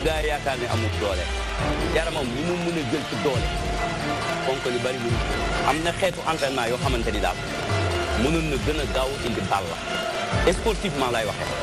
gaa yi yaakaar ne amul doole yaramam li mu mën a jël ci doole donc li bari lu am na xeetu entraînement yoo xamante ni daal mënoon na gën a gaaw indi Balla sportivement lay waxee.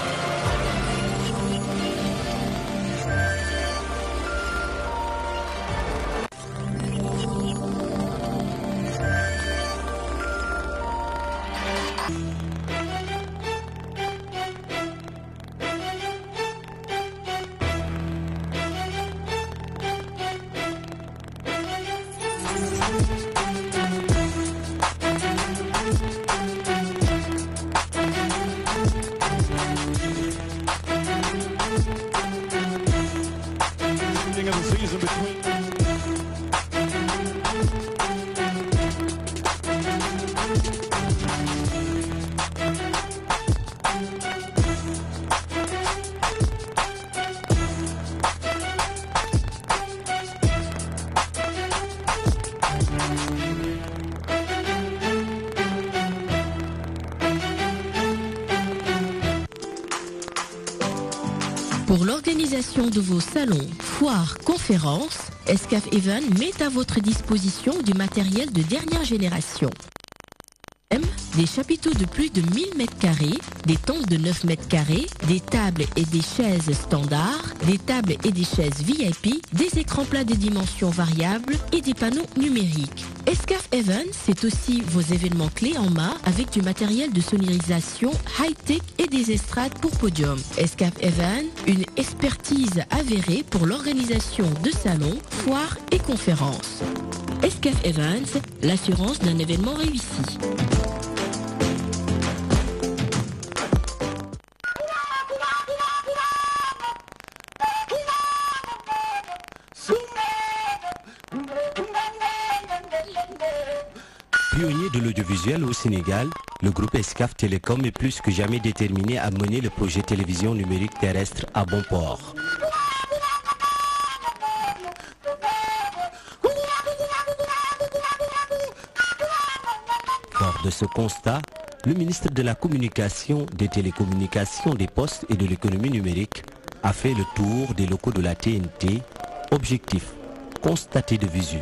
Pour l'organisation de vos salons, foires, conférences, Escaf Event met à votre disposition du matériel de dernière génération. Des chapiteaux de plus de 1000 m², des tentes de 9 m², des tables et des chaises standards, des tables et des chaises VIP, des écrans plats de dimensions variables et des panneaux numériques. Escaf Event, c'est aussi vos événements clés en main avec du matériel de sonorisation high-tech et des estrades pour podium. Escaf Event, une expertise avérée pour l'organisation de salons, foires et conférences. Escaf Events, l'assurance d'un événement réussi. Pionnier de l'audiovisuel au Sénégal, le groupe Escaf Télécom est plus que jamais déterminé à mener le projet télévision numérique terrestre à bon port. Fort de ce constat, le ministre de la Communication, des Télécommunications, des Postes et de l'économie numérique a fait le tour des locaux de la TNT. Objectif, constater de visu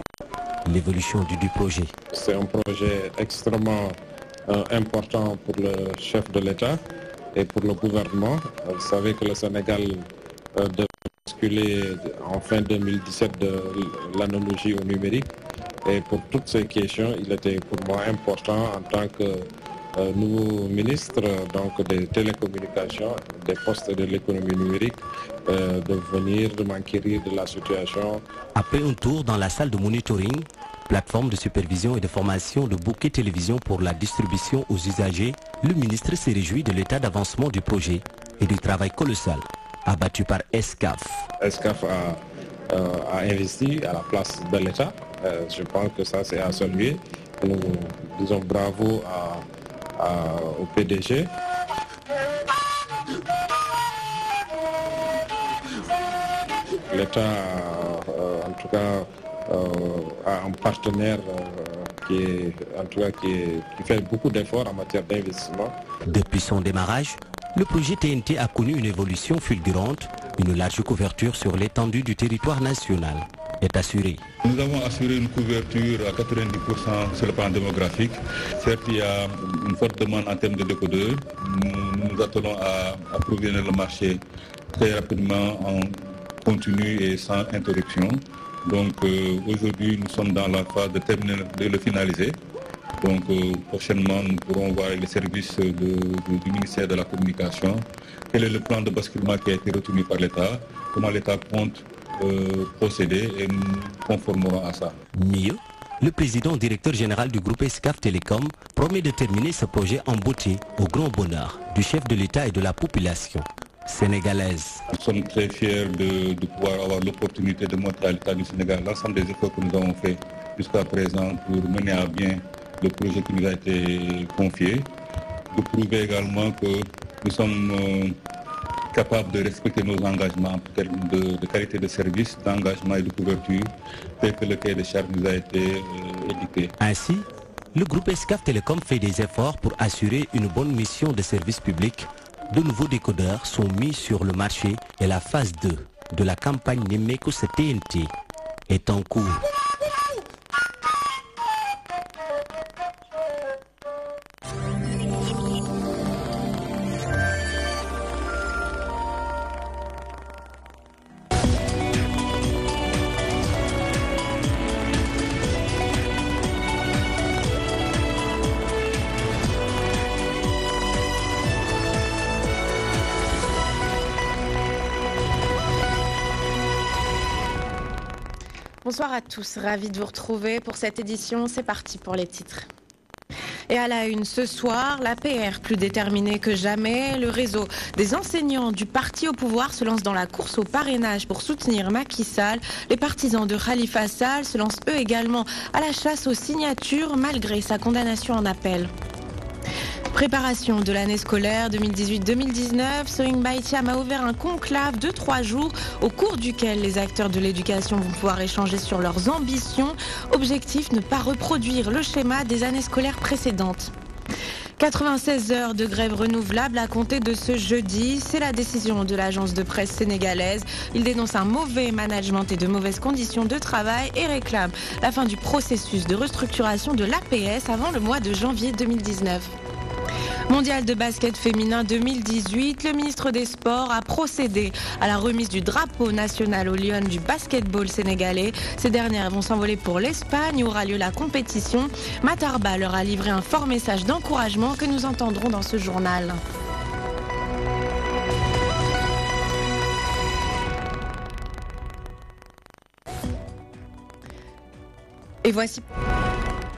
l'évolution du projet. C'est un projet extrêmement important pour le chef de l'État et pour le gouvernement. Vous savez que le Sénégal devait basculer en fin 2017 de l'analogie au numérique. Et pour toutes ces questions, il était pour moi important en tant que nouveau ministre donc des télécommunications, des postes et de l'économie numérique, de venir de m'enquérir de la situation. Après un tour dans la salle de monitoring, plateforme de supervision et de formation de bouquets télévision pour la distribution aux usagers, le ministre s'est réjoui de l'état d'avancement du projet et du travail colossal abattu par Escaf. Escaf a investi à la place de l'État. Je pense que ça c'est à saluer. Nous disons bravo au PDG. L'État, en tout cas, a un partenaire qui fait beaucoup d'efforts en matière d'investissement. Depuis son démarrage, le projet TNT a connu une évolution fulgurante. Une large couverture sur l'étendue du territoire national est assurée. Nous avons assuré une couverture à 90% sur le plan démographique. Certes, il y a une forte demande en termes de décodeurs. Nous attendons à approvisionner le marché très rapidement en continu et sans interruption. Donc aujourd'hui, nous sommes dans la phase de terminer, de le finaliser. Donc prochainement, nous pourrons voir les services du ministère de la Communication. Quel est le plan de basculement qui a été retenu par l'État? Comment l'État compte procéder et nous conformerons à ça. Mieux, le président directeur général du groupe Escaf Télécom promet de terminer ce projet en beauté au grand bonheur du chef de l'État et de la population sénégalaise. Nous sommes très fiers de pouvoir avoir l'opportunité de montrer à l'État du Sénégal l'ensemble des efforts que nous avons faits jusqu'à présent pour mener à bien le projet qui nous a été confié. De prouver également que nous sommes capables de respecter nos engagements en termes de qualité de service, d'engagement et de couverture, tel que le cahier de charge nous a été édicté. Ainsi, le groupe Escaf Télécom fait des efforts pour assurer une bonne mission de service public. De nouveaux décodeurs sont mis sur le marché et la phase 2 de la campagne Nemekos TNT est en cours. Bonsoir à tous, ravi de vous retrouver pour cette édition. C'est parti pour les titres. Et à la une ce soir, l'APR plus déterminée que jamais. Le réseau des enseignants du parti au pouvoir se lance dans la course au parrainage pour soutenir Macky Sall. Les partisans de Khalifa Sall se lancent eux également à la chasse aux signatures malgré sa condamnation en appel. Préparation de l'année scolaire 2018-2019, Sohing Baïtiam a ouvert un conclave de 3 jours au cours duquel les acteurs de l'éducation vont pouvoir échanger sur leurs ambitions. Objectif, ne pas reproduire le schéma des années scolaires précédentes. 96 heures de grève renouvelable à compter de ce jeudi. C'est la décision de l'agence de presse sénégalaise. Il dénonce un mauvais management et de mauvaises conditions de travail et réclame la fin du processus de restructuration de l'APS avant le mois de janvier 2019. Mondial de basket féminin 2018, le ministre des Sports a procédé à la remise du drapeau national aux Lionnes du basketball sénégalais. Ces dernières vont s'envoler pour l'Espagne où aura lieu la compétition. Matarba leur a livré un fort message d'encouragement que nous entendrons dans ce journal. Et voici...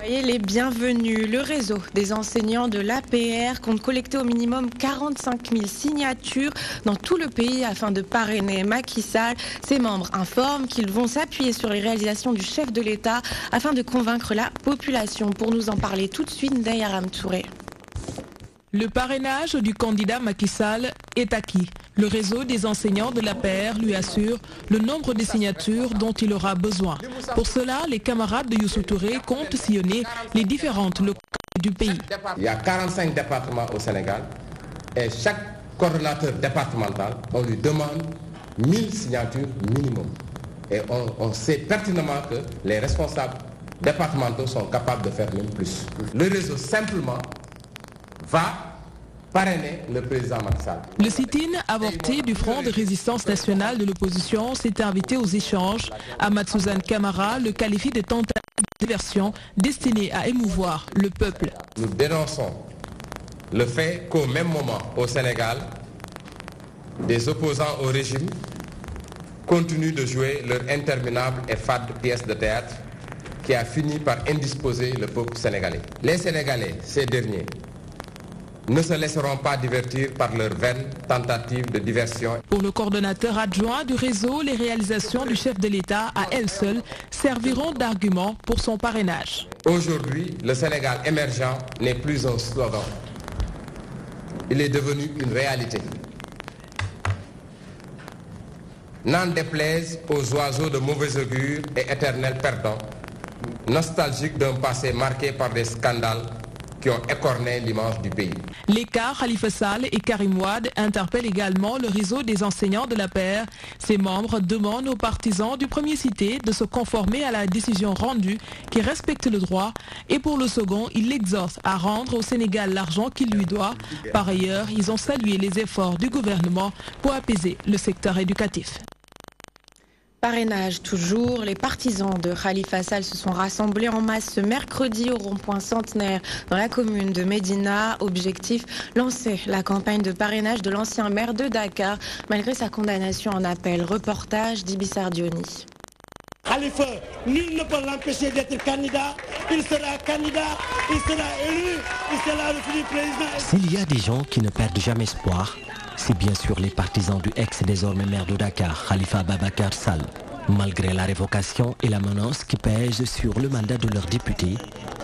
Soyez les bienvenus. Le réseau des enseignants de l'APR compte collecter au minimum 45 000 signatures dans tout le pays afin de parrainer Macky Sall. Ses membres informent qu'ils vont s'appuyer sur les réalisations du chef de l'État afin de convaincre la population. Pour nous en parler tout de suite, Ndeye Aram Touré. Le parrainage du candidat Macky Sall est acquis. Le réseau des enseignants de l'APR lui assure le nombre de signatures dont il aura besoin. Pour cela, les camarades de Youssou Touré comptent sillonner les différentes localités du pays. Il y a 45 départements au Sénégal et chaque coordonnateur départemental, on lui demande 1000 signatures minimum. Et on sait pertinemment que les responsables départementaux sont capables de faire même plus. Le réseau simplement va parrainer le président Macky Sall. Le sit-in avorté du Front de résistance nationale de l'opposition s'est invité aux échanges. Ahmad Suzanne Camara le qualifie de tentative de diversion destinée à émouvoir le peuple. Nous dénonçons le fait qu'au même moment au Sénégal, des opposants au régime continuent de jouer leur interminable et fade pièce de théâtre qui a fini par indisposer le peuple sénégalais. Les Sénégalais, ces derniers, ne se laisseront pas divertir par leur vaine tentative de diversion. Pour le coordonnateur adjoint du réseau, les réalisations du chef de l'État à elles seules serviront d'argument pour son parrainage. Aujourd'hui, le Sénégal émergent n'est plus un slogan. Il est devenu une réalité. N'en déplaise aux oiseaux de mauvais augure et éternels perdants, nostalgiques d'un passé marqué par des scandales qui ont écorné l'image du pays. Les cas Khalifa Sall et Karim Wade interpellent également le réseau des enseignants de l'APR. Ses membres demandent aux partisans du premier cité de se conformer à la décision rendue qui respecte le droit et pour le second, ils l'exhortent à rendre au Sénégal l'argent qu'il lui doit. Par ailleurs, ils ont salué les efforts du gouvernement pour apaiser le secteur éducatif. Parrainage toujours, les partisans de Khalifa Sall se sont rassemblés en masse ce mercredi au rond-point Centenaire dans la commune de Médina. Objectif, lancer la campagne de parrainage de l'ancien maire de Dakar malgré sa condamnation en appel. Reportage d'Ibissar Dioni. Khalifa, nul ne peut l'empêcher d'être candidat. Il sera candidat, il sera élu, il sera le futur président. S'il y a des gens qui ne perdent jamais espoir, c'est bien sûr les partisans du ex-désormais maire de Dakar, Khalifa Babacar Sall. Malgré la révocation et la menace qui pèsent sur le mandat de leur député,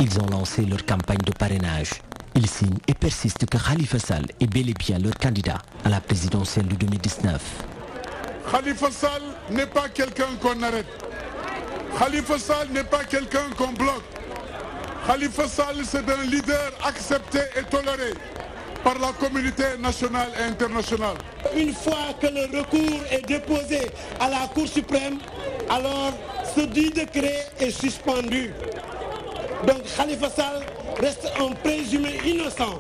ils ont lancé leur campagne de parrainage. Ils signent et persistent que Khalifa Sall est bel et bien leur candidat à la présidentielle de 2019. Khalifa Sall n'est pas quelqu'un qu'on arrête. Khalifa Sall n'est pas quelqu'un qu'on bloque. Khalifa Sall, c'est un leader accepté et toléré. par la communauté nationale et internationale. Une fois que le recours est déposé à la Cour suprême, alors ce dit décret est suspendu. Donc Khalifa Sall reste un présumé innocent.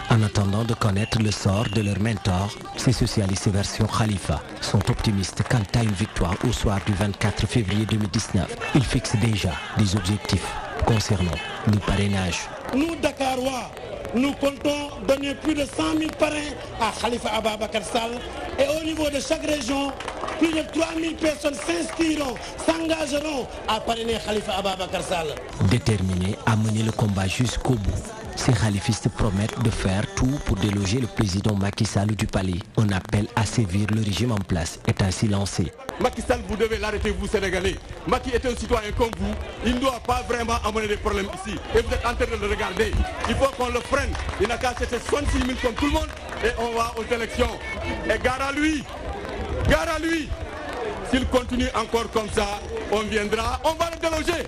En attendant de connaître le sort de leur mentor, ces socialistes version Khalifa sont optimistes quant à une victoire au soir du 24 février 2019. Ils fixent déjà des objectifs concernant le parrainage. Nous, Dakarois, nous comptons donner plus de 100 000 parrains à Khalifa Ababakar Sall. Et au niveau de chaque région, plus de 3 000 personnes s'inscriront, s'engageront à parrainer Khalifa Ababakar Sall. Déterminés à mener le combat jusqu'au bout, ces khalifistes promettent de faire tout pour déloger le président Macky Sall du palais. Un appel à sévir le régime en place est ainsi lancé. Macky Sall, vous devez l'arrêter, vous Sénégalais. Macky est un citoyen comme vous. Il ne doit pas vraiment amener des problèmes ici. Et vous êtes en train de le regarder. Il faut qu'on le freine. Il n'a qu'à chercher 66 000 comme tout le monde. Et on va aux élections. Et gare à lui. Gare à lui. S'il continue encore comme ça, on viendra. On va le déloger.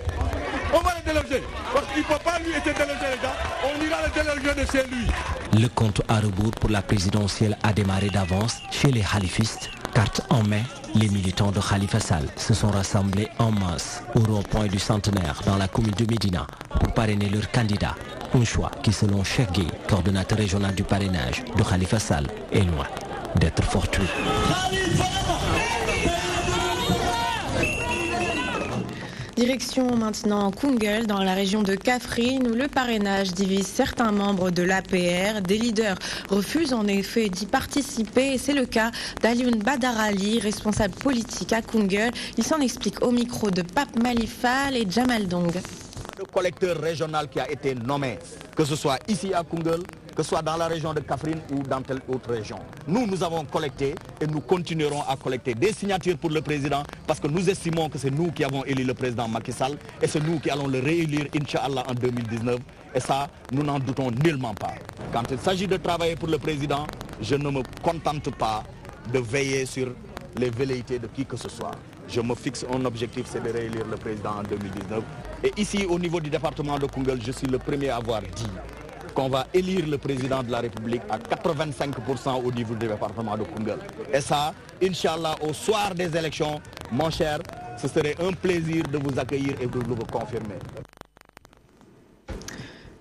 On va le déloger. Parce qu'il ne faut pas lui être délogé, les gars. On ira le déloger de chez lui. Le compte à rebours pour la présidentielle a démarré d'avance chez les khalifistes. Carte en main, les militants de Khalifa Sall se sont rassemblés en masse au rond-point du Centenaire dans la commune de Médina pour parrainer leur candidat. Un choix qui, selon Cheikh Gueye, coordonnateur régional du parrainage de Khalifa Sall, est loin d'être fortuit. Direction maintenant Koungheul, dans la région de Kaffrine, où le parrainage divise certains membres de l'APR. Des leaders refusent en effet d'y participer et c'est le cas d'Alioune Badarali, responsable politique à Koungheul. Il s'en explique au micro de Pape Malifal et Jamal Dong. Le collecteur régional qui a été nommé, que ce soit ici à Koungheul, que ce soit dans la région de Kaffrine ou dans telle autre région. Nous avons collecté et nous continuerons à collecter des signatures pour le président parce que nous estimons que c'est nous qui avons élu le président Macky Sall et c'est nous qui allons le réélire, Inch'Allah, en 2019. Et ça, nous n'en doutons nullement pas. Quand il s'agit de travailler pour le président, je ne me contente pas de veiller sur les velléités de qui que ce soit. Je me fixe un objectif, c'est de réélire le président en 2019. Et ici, au niveau du département de Koungheul, je suis le premier à avoir dit qu'on va élire le président de la République à 85% au niveau du département de Koungheul. Et ça, Inch'Allah, au soir des élections, mon cher, ce serait un plaisir de vous accueillir et de vous le confirmer.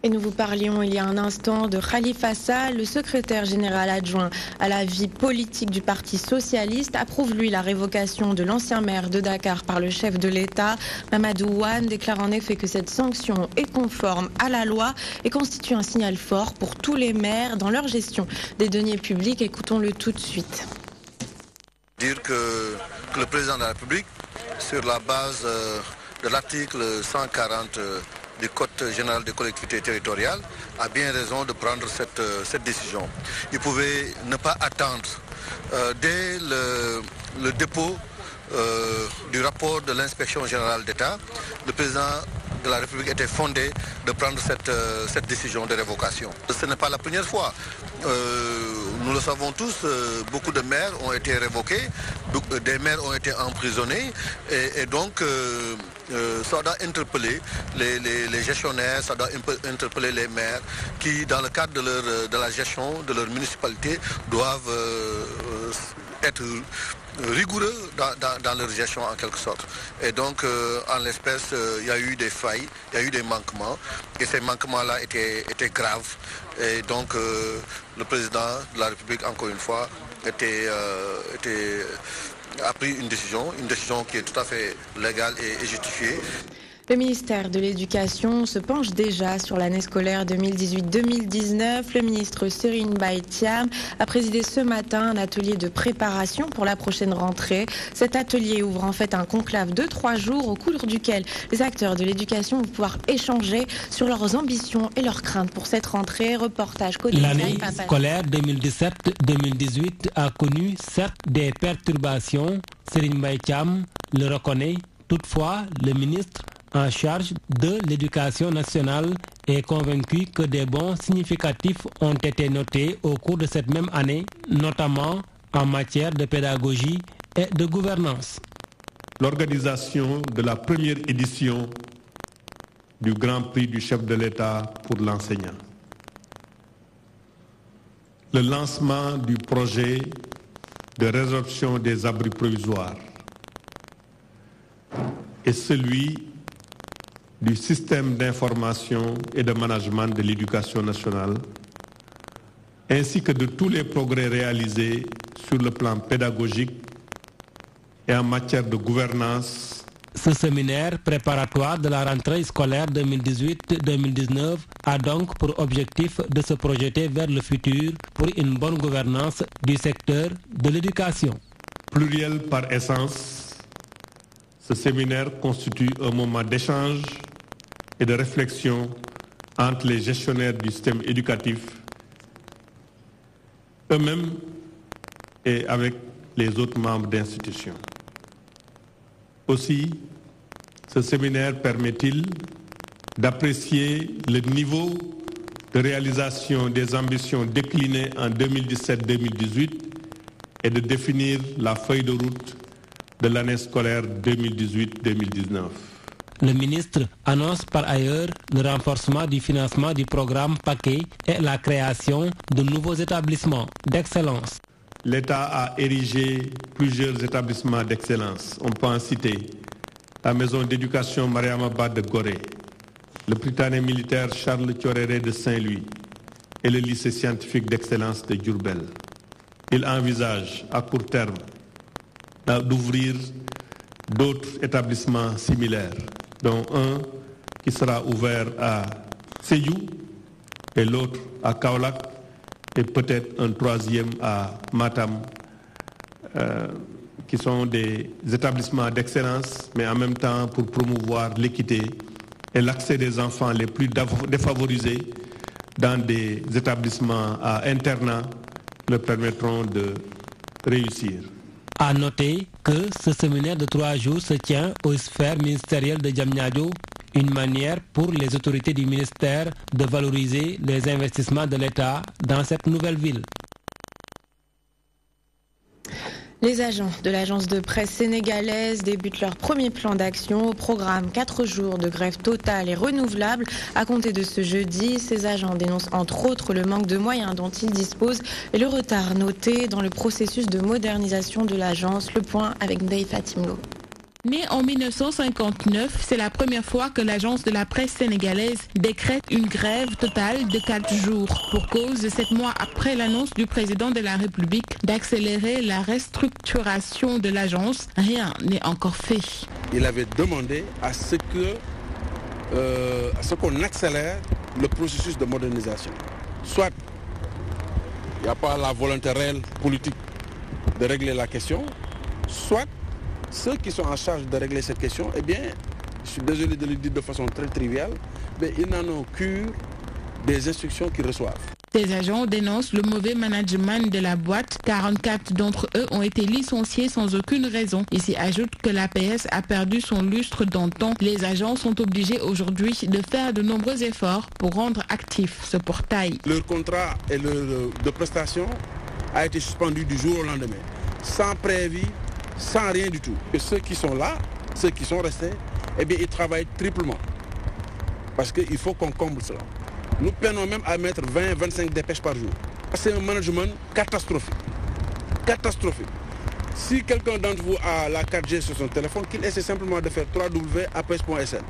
Et nous vous parlions il y a un instant de Khalifa Sall, le secrétaire général adjoint à la vie politique du Parti socialiste, approuve lui la révocation de l'ancien maire de Dakar par le chef de l'État. Mamadou Wane déclare en effet que cette sanction est conforme à la loi et constitue un signal fort pour tous les maires dans leur gestion des deniers publics. Écoutons-le tout de suite. Dire que le président de la République, sur la base de l'article 140 du Code général des collectivités territoriales, a bien raison de prendre cette décision. Il pouvait ne pas attendre. Dès le dépôt du rapport de l'inspection générale d'État, le président de la République était fondé de prendre cette décision de révocation. Ce n'est pas la première fois. Nous le savons tous, beaucoup de maires ont été révoqués, des maires ont été emprisonnés et donc ça doit interpeller les gestionnaires, ça doit interpeller les maires qui, dans le cadre de la gestion de leur municipalité, doivent être rigoureux dans leur gestion en quelque sorte. Et donc, en l'espèce, il y a eu des failles, il y a eu des manquements, et ces manquements-là étaient graves. Et donc, le président de la République, encore une fois, a pris une décision qui est tout à fait légale et justifiée. Le ministère de l'Éducation se penche déjà sur l'année scolaire 2018-2019. Le ministre Serigne Mbaye Thiam a présidé ce matin un atelier de préparation pour la prochaine rentrée. Cet atelier ouvre en fait un conclave de 3 jours au cours duquel les acteurs de l'éducation vont pouvoir échanger sur leurs ambitions et leurs craintes pour cette rentrée. Reportage quotidien. L'année scolaire 2017-2018 a connu certes des perturbations. Serigne Mbaye Thiam le reconnaît. Toutefois, le ministre en charge de l'éducation nationale est convaincu que des bons significatifs ont été notés au cours de cette même année, notamment en matière de pédagogie et de gouvernance. L'organisation de la première édition du Grand Prix du chef de l'État pour l'enseignant. le lancement du projet de résorption des abris provisoires et celui du système d'information et de management de l'éducation nationale, ainsi que de tous les progrès réalisés sur le plan pédagogique et en matière de gouvernance. Ce séminaire préparatoire de la rentrée scolaire 2018-2019 a donc pour objectif de se projeter vers le futur pour une bonne gouvernance du secteur de l'éducation. Pluriel par essence, ce séminaire constitue un moment d'échange et de réflexion entre les gestionnaires du système éducatif eux-mêmes et avec les autres membres d'institutions. Aussi, ce séminaire permet-il d'apprécier le niveau de réalisation des ambitions déclinées en 2017-2018 et de définir la feuille de route de l'année scolaire 2018-2019. Le ministre annonce par ailleurs le renforcement du financement du programme Paquet et la création de nouveaux établissements d'excellence. L'État a érigé plusieurs établissements d'excellence. On peut en citer la maison d'éducation Mariama Ba de Gorée, le Prytanée militaire Charles Thioréré de Saint-Louis et le lycée scientifique d'excellence de Diourbel. Il envisage à court terme d'ouvrir d'autres établissements similaires, dont un qui sera ouvert à Sédhiou et l'autre à Kaolack et peut-être un troisième à Matam, qui sont des établissements d'excellence, mais en même temps pour promouvoir l'équité et l'accès des enfants les plus défavorisés dans des établissements à internat leur permettront de réussir. À noter que ce séminaire de 3 jours se tient aux sphères ministérielles de Diamniadio, une manière pour les autorités du ministère de valoriser les investissements de l'État dans cette nouvelle ville. Les agents de l'agence de presse sénégalaise débutent leur premier plan d'action au programme 4 jours de grève totale et renouvelable. À compter de ce jeudi, ces agents dénoncent entre autres le manque de moyens dont ils disposent et le retard noté dans le processus de modernisation de l'agence. Le point avec Ndeye Fatimlo. Née en 1959, c'est la première fois que l'agence de la presse sénégalaise décrète une grève totale de 4 jours. Pour cause, 7 mois après l'annonce du président de la République d'accélérer la restructuration de l'agence, rien n'est encore fait. Il avait demandé à ce qu'on accélère le processus de modernisation. Soit il n'y a pas la volonté réelle politique de régler la question, soit ceux qui sont en charge de régler cette question, eh bien, je suis désolé de le dire de façon très triviale, mais ils n'en ont cure des instructions qu'ils reçoivent. Ces agents dénoncent le mauvais management de la boîte. 44 d'entre eux ont été licenciés sans aucune raison. Il s'y ajoute que l'APS a perdu son lustre d'antan. Les agents sont obligés aujourd'hui de faire de nombreux efforts pour rendre actif ce portail. Leur contrat et de prestation a été suspendu du jour au lendemain, sans préavis, sans rien du tout. Et ceux qui sont là, ceux qui sont restés, eh bien, ils travaillent triplement. Parce qu'il faut qu'on comble cela. Nous peinons même à mettre 20-25 dépêches par jour. C'est un management catastrophique. Catastrophique. Si quelqu'un d'entre vous a la 4G sur son téléphone, qu'il essaie simplement de faire www.aps.sn.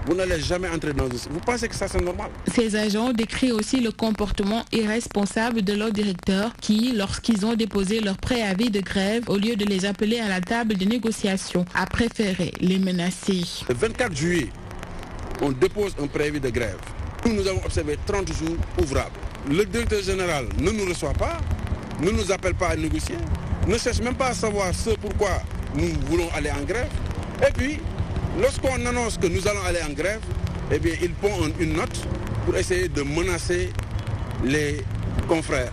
Vous n'allez jamais entrer dans ce... Vous pensez que ça c'est normal? Ces agents décrivent aussi le comportement irresponsable de leur directeur qui, lorsqu'ils ont déposé leur préavis de grève, au lieu de les appeler à la table de négociation, a préféré les menacer. Le 24 juillet, on dépose un préavis de grève. Nous avons observé 30 jours ouvrables. Le directeur général ne nous reçoit pas, ne nous appelle pas à négocier, ne cherche même pas à savoir ce pourquoi nous voulons aller en grève. Et puis, lorsqu'on annonce que nous allons aller en grève, eh bien, ils pondent une note pour essayer de menacer les confrères.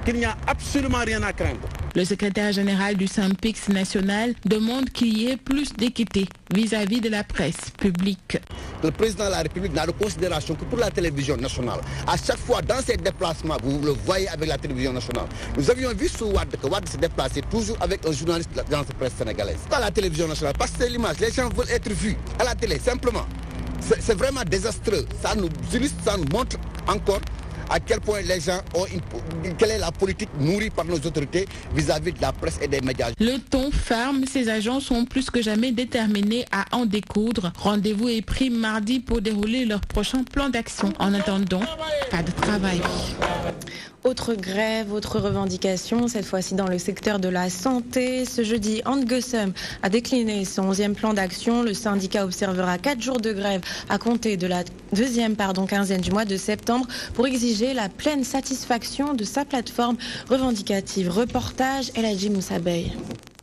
Qu'il n'y a absolument rien à craindre. Le secrétaire général du SYNPICS national demande qu'il y ait plus d'équité vis-à-vis de la presse publique. Le président de la République n'a de considération que pour la télévision nationale. À chaque fois, dans ses déplacements, vous le voyez avec la télévision nationale. Nous avions vu sur Wad que Wad se déplaçait toujours avec un journaliste de l'agence de presse sénégalaise. Pas la télévision nationale, parce que c'est l'image. Les gens veulent être vus à la télé, simplement. C'est vraiment désastreux. Ça nous illustre, ça nous montre encore à quel point les gens ont quelle est la politique nourrie par nos autorités vis-à-vis de la presse et des médias. Le ton ferme, ces agents sont plus que jamais déterminés à en découdre. Rendez-vous est pris mardi pour dérouler leur prochain plan d'action. En attendant, pas de travail. Autre grève, autre revendication, cette fois-ci dans le secteur de la santé. Ce jeudi, Handgesum a décliné son 11e plan d'action. Le syndicat observera 4 jours de grève à compter de la deuxième quinzaine du mois de septembre pour exiger la pleine satisfaction de sa plateforme revendicative. Reportage Eladji Moussabey.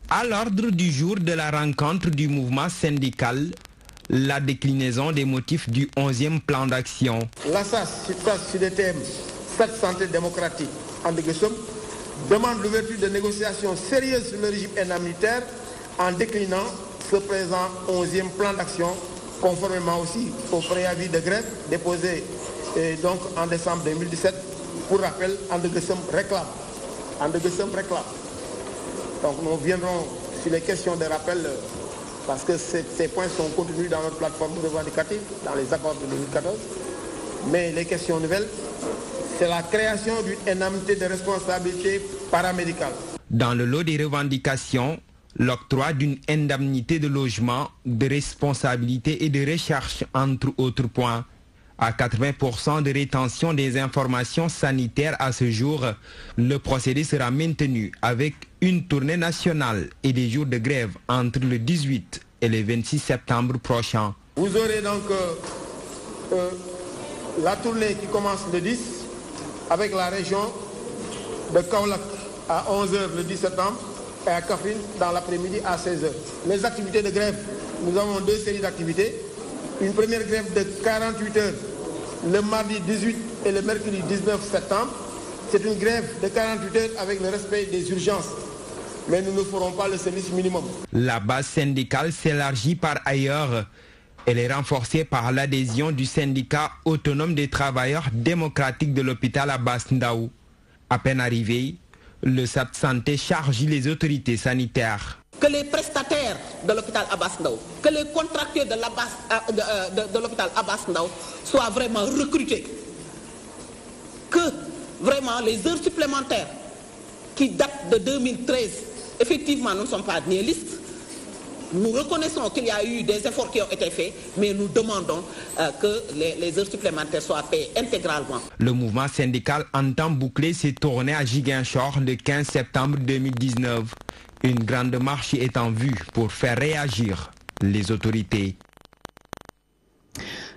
À l'ordre du jour de la rencontre du mouvement syndical, la déclinaison des motifs du 11e plan d'action. L'ASAS, sur des thèmes cette santé démocratique, Handgesum demande l'ouverture de négociations sérieuses sur le régime indemnitaire en déclinant ce présent 11e plan d'action, conformément aussi au préavis de grève déposé donc en décembre 2017. Pour rappel, Handgesum réclame. Donc nous viendrons sur les questions de rappel parce que ces points sont contenus dans notre plateforme revendicative, dans les accords de 2014. Mais les questions nouvelles, c'est la création d'une indemnité de responsabilité paramédicale. Dans le lot des revendications, l'octroi d'une indemnité de logement, de responsabilité et de recherche, entre autres points. À 80% de rétention des informations sanitaires à ce jour, le procédé sera maintenu avec une tournée nationale et des jours de grève entre le 18 et le 26 septembre prochain. Vous aurez donc la tournée qui commence le 10 avec la région de Kaolack à 11h le 10 septembre et à Kaffrine dans l'après-midi à 16h. Les activités de grève, nous avons 2 séries d'activités. Une première grève de 48 heures le mardi 18 et le mercredi 19 septembre. C'est une grève de 48 heures avec le respect des urgences. Mais nous ne ferons pas le service minimum. La base syndicale s'élargit par ailleurs. Elle est renforcée par l'adhésion du syndicat autonome des travailleurs démocratiques de l'hôpital Abass Ndao. À peine arrivé, le SAT Santé charge les autorités sanitaires. Que les prestataires de l'hôpital Abass Ndao, que les contracteurs de l'hôpital Abass Ndao soient vraiment recrutés. Que vraiment les heures supplémentaires qui datent de 2013, effectivement, nous ne sommes pas nihilistes. Nous reconnaissons qu'il y a eu des efforts qui ont été faits, mais nous demandons que les heures supplémentaires soient payées intégralement. Le mouvement syndical entend boucler ses tournées à Ziguinchor le 15 septembre 2019. Une grande marche est en vue pour faire réagir les autorités.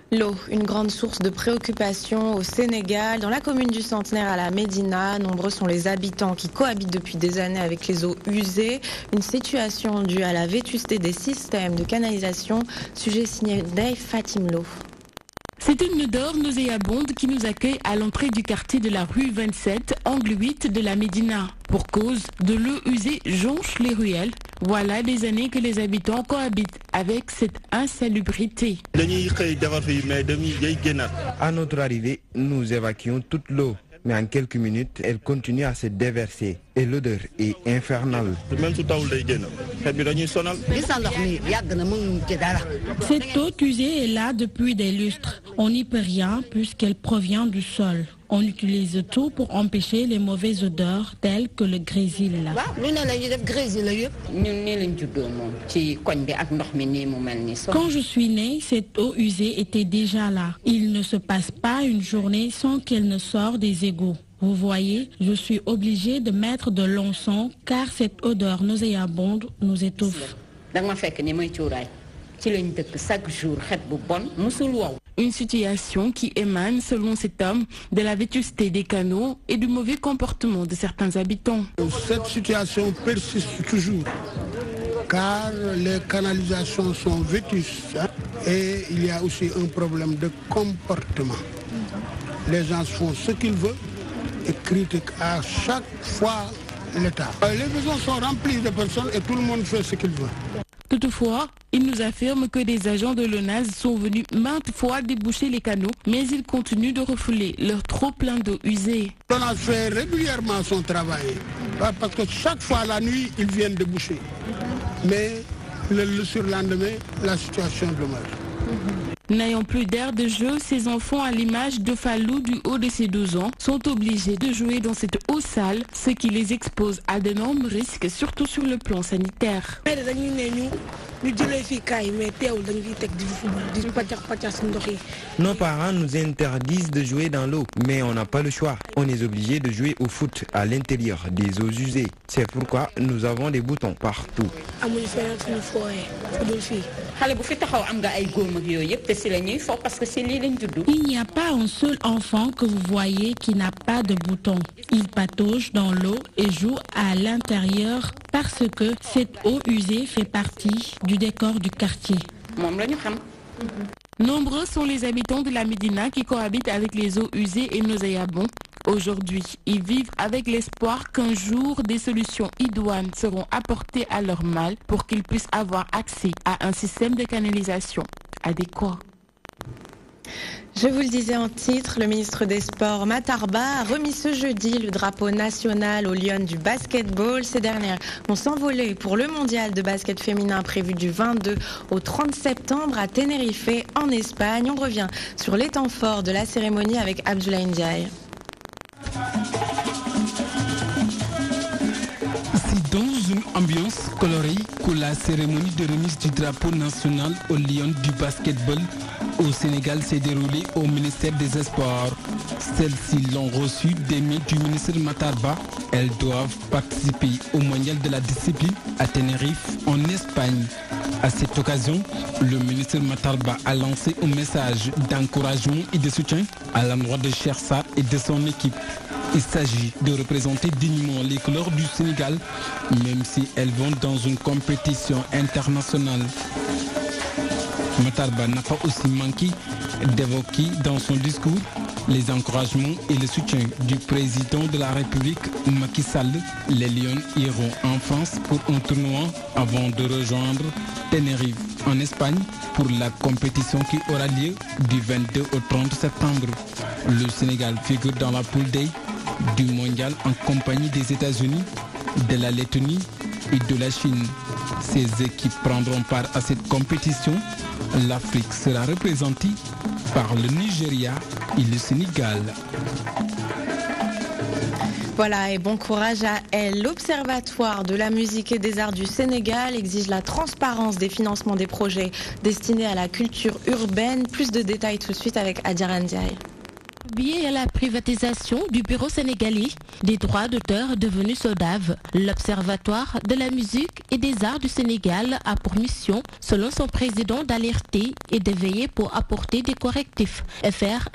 L'eau, une grande source de préoccupation au Sénégal. Dans la commune du Centenaire à la Médina, nombreux sont les habitants qui cohabitent depuis des années avec les eaux usées. Une situation due à la vétusté des systèmes de canalisation. Sujet signé Dave Fatimlo. C'est une odeur nauséabonde qui nous accueille à l'entrée du quartier de la rue 27, angle 8 de la Médina. Pour cause de l'eau usée jonche les ruelles. Voilà des années que les habitants cohabitent avec cette insalubrité. À notre arrivée, nous évacuons toute l'eau. Mais en quelques minutes, elle continue à se déverser et l'odeur est infernale. Cette eau usée est là depuis des lustres. On n'y peut rien puisqu'elle provient du sol. On utilise tout pour empêcher les mauvaises odeurs telles que le grésil. Quand je suis née, cette eau usée était déjà là. Il ne se passe pas une journée sans qu'elle ne sorte des égouts. Vous voyez, je suis obligée de mettre de l'encens car cette odeur nauséabonde nous étouffe. Une situation qui émane, selon cet homme, de la vétusté des canaux et du mauvais comportement de certains habitants. Cette situation persiste toujours car les canalisations sont vétustes et il y a aussi un problème de comportement. Les gens font ce qu'ils veulent et critiquent à chaque fois l'État. Les maisons sont remplies de personnes et tout le monde fait ce qu'il veut. Toutefois, il nous affirme que des agents de l'ONAS sont venus maintes fois déboucher les canaux, mais ils continuent de refouler leur trop plein d'eau usée. L'ONAS fait régulièrement son travail, parce que chaque fois la nuit, ils viennent déboucher. Mais le surlendemain, la situation demeure. N'ayant plus d'air de jeu, ces enfants, à l'image de Fallou du haut de ses 12 ans, sont obligés de jouer dans cette eau sale, ce qui les expose à d'énormes risques, surtout sur le plan sanitaire. Nos parents nous interdisent de jouer dans l'eau, mais on n'a pas le choix. On est obligé de jouer au foot à l'intérieur des eaux usées. C'est pourquoi nous avons des boutons partout. Il n'y a pas un seul enfant que vous voyez qui n'a pas de boutons. Il patauge dans l'eau et joue à l'intérieur parce que cette eau usée fait partie du décor du quartier. Nombreux sont les habitants de la Médina qui cohabitent avec les eaux usées et nauséabonds. Aujourd'hui, ils vivent avec l'espoir qu'un jour des solutions idoines seront apportées à leur mal pour qu'ils puissent avoir accès à un système de canalisation adéquat. Je vous le disais en titre, le ministre des Sports Matar Ba a remis ce jeudi le drapeau national aux Lionnes du basketball. Ces dernières vont s'envoler pour le mondial de basket féminin prévu du 22 au 30 septembre à Tenerife en Espagne. On revient sur les temps forts de la cérémonie avec Abdoulaye Ndiaye. C'est dans une ambiance colorée que la cérémonie de remise du drapeau national aux Lions du basketball au Sénégal s'est déroulée au ministère des Sports. Celles-ci l'ont reçu des mains du ministre Matar Ba. Elles doivent participer au mondial de la discipline à Tenerife en Espagne. À cette occasion, le ministre Matar Ba a lancé un message d'encouragement et de soutien à l'endroit de Cheikh Sarr et de son équipe. Il s'agit de représenter dignement les couleurs du Sénégal, même si elles vont dans une compétition internationale. Matar Ba n'a pas aussi manqué d'évoquer dans son discours les encouragements et le soutien du président de la République, Macky Sall. Les Lions iront en France pour un tournoi avant de rejoindre Tenerife en Espagne pour la compétition qui aura lieu du 22 au 30 septembre. Le Sénégal figure dans la poule D du mondial en compagnie des États-Unis, de la Lettonie et de la Chine. Ces équipes prendront part à cette compétition. L'Afrique sera représentée par le Nigeria et le Sénégal. Voilà, et bon courage à elle. L'Observatoire de la musique et des arts du Sénégal exige la transparence des financements des projets destinés à la culture urbaine. Plus de détails tout de suite avec Adjara Ndiaye. Lié à la privatisation du bureau sénégalais des droits d'auteur devenu SODAV, l'Observatoire de la musique et des arts du Sénégal a pour mission, selon son président, d'alerter et de veiller pour apporter des correctifs et faire